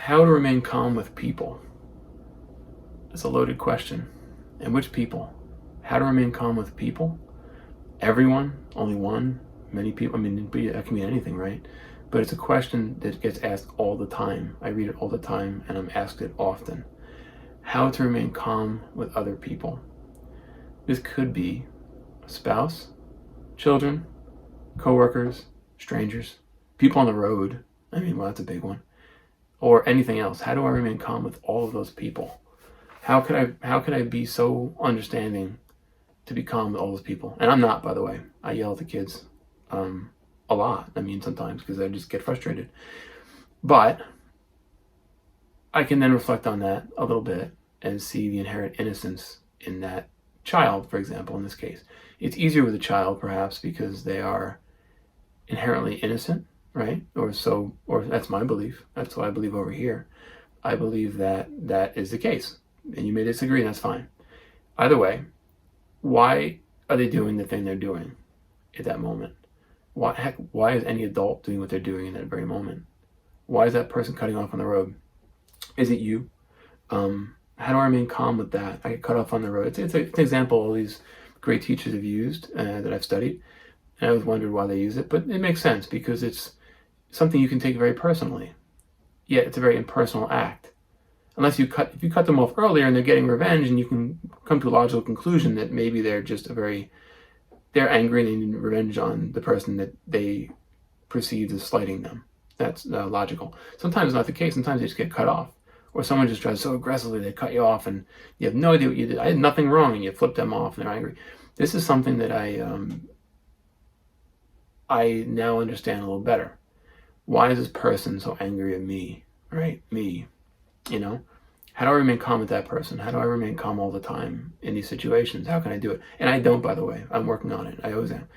How to remain calm with people. It's a loaded question. And which people? How to remain calm with people? Everyone? Only one? Many people? I mean, that can mean anything, right? But it's a question that gets asked all the time. I read it all the time, and I'm asked it often. How to remain calm with other people. This could be a spouse, children, coworkers, strangers, people on the road. I mean, well, that's a big one. Or anything else. How do I remain calm with all of those people? How could I be so understanding to be calm with all those people? And I'm not, by the way. I yell at the kids a lot. I mean, sometimes because I just get frustrated. But I can then reflect on that a little bit and see the inherent innocence in that child, for example, in this case. It's easier with a child, perhaps, because they are inherently innocent, right? Or that's my belief. That's what I believe over here. I believe that that is the case. And you may disagree, and that's fine. Either way, why are they doing the thing they're doing at that moment? Why is any adult doing what they're doing in that very moment? Why is that person cutting off on the road? Is it you? How do I remain calm with that? I get cut off on the road. It's an example all these great teachers have used that I've studied. And I always wondered why they use it, but it makes sense because it's something you can take very personally. Yet it's a very impersonal act. Unless if you cut them off earlier and they're getting revenge, and you can come to a logical conclusion that maybe they're just they're angry and they need revenge on the person that they perceive as slighting them. That's logical. Sometimes it's not the case. Sometimes they just get cut off. Or someone just drives so aggressively they cut you off and you have no idea what you did. I had nothing wrong, and you flip them off and they're angry. This is something that I now understand a little better. Why is this person so angry at me? Right? Me. You know? How do I remain calm with that person? How do I remain calm all the time in these situations? How can I do it? And I don't, by the way. I'm working on it. I always am.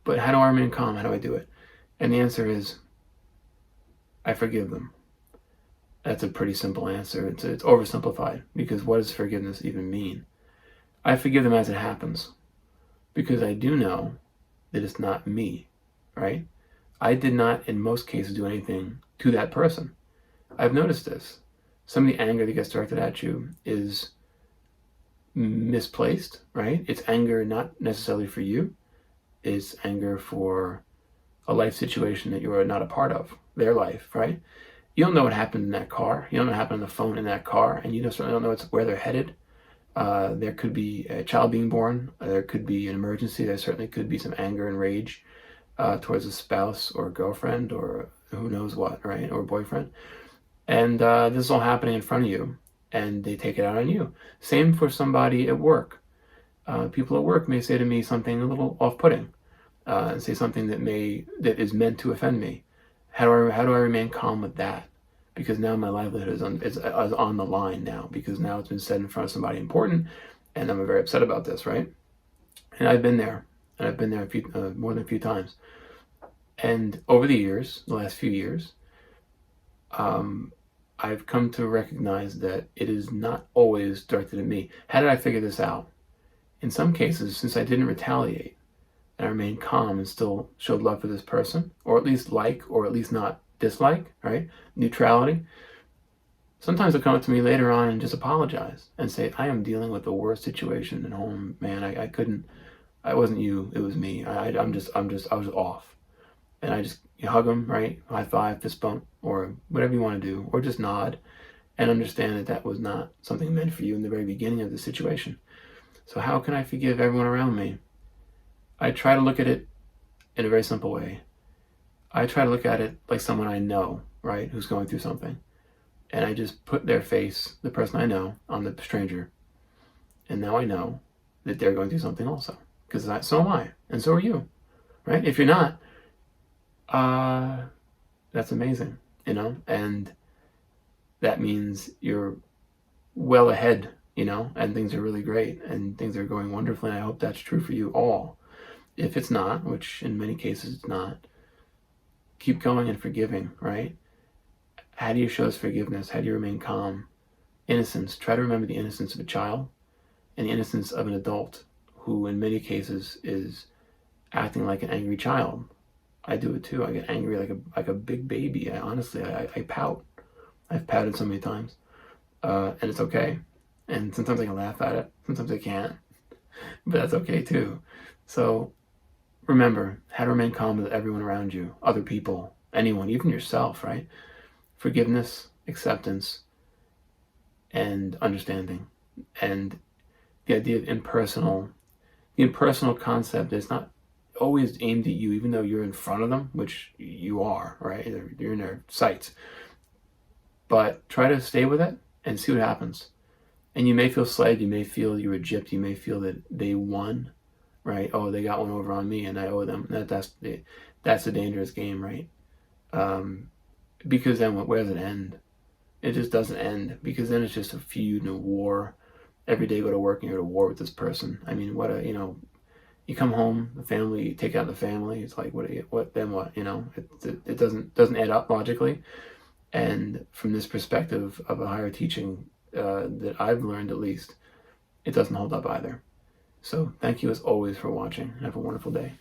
But how do I remain calm? How do I do it? And the answer is, I forgive them. That's a pretty simple answer. It's oversimplified, because what does forgiveness even mean? I forgive them as it happens, because I do know that it's not me, right? I did not, in most cases, do anything to that person. I've noticed this. Some of the anger that gets directed at you is misplaced, right? It's anger not necessarily for you. It's anger for a life situation that you are not a part of, their life, right? You don't know what happened in that car. You don't know what happened on the phone in that car, and you certainly don't know where they're headed. There could be a child being born. There could be an emergency. There certainly could be some anger and rage towards a spouse or a girlfriend or who knows what, right? Or a boyfriend. And this is all happening in front of you, and they take it out on you. Same for somebody at work. People at work may say to me something a little off-putting, and say something that is meant to offend me. How do I remain calm with that? Because now my livelihood is on the line now, because now it's been said in front of somebody important, and I'm very upset about this, right? And I've been there, more than a few times. And over the years, the last few years, I've come to recognize that it is not always directed at me. How did I figure this out? In some cases, since I didn't retaliate, and I remained calm and still showed love for this person, or at least or at least not dislike, right? Neutrality. Sometimes they'll come up to me later on and just apologize and say, I am dealing with the worst situation at home, man. I wasn't you, it was me. I was off. And I just hug them, right? High five, fist bump, or whatever you want to do, or just nod and understand that that was not something meant for you in the very beginning of the situation. So how can I forgive everyone around me? I try to look at it in a very simple way. I try to look at it like someone I know, right, who's going through something. And I just put their face, the person I know, on the stranger. And now I know that they're going through something also. Because so am I, and so are you, right? If you're not, that's amazing, and that means you're well ahead, and things are really great, and things are going wonderfully, and I hope that's true for you all. If it's not, which in many cases it's not, keep going and forgiving, right? How do you show this forgiveness? How do you remain calm? Innocence. Try to remember the innocence of a child and the innocence of an adult who in many cases is acting like an angry child. I do it too. I get angry like a big baby. I pout. I've pouted so many times, and it's okay. And sometimes I can laugh at it. Sometimes I can't, but that's okay too. So remember how to remain calm with everyone around you, other people, anyone, even yourself, right? Forgiveness, acceptance, and understanding. And the idea of the impersonal concept is not always aimed at you, even though you're in front of them, which you are, right? You're in their sights. But try to stay with it and see what happens. And you may feel slighted, you may feel you were gypped, you may feel that they won, right? Oh, they got one over on me and I owe them. That's a dangerous game, right? Because then where does it end? It just doesn't end, because then it's just a feud and a war. Every day you go to work and you go to war with this person. I mean, you come home, the family, you take out the family. It's like, then what? It doesn't add up logically. And from this perspective of a higher teaching that I've learned, at least, it doesn't hold up either. So thank you as always for watching. Have a wonderful day.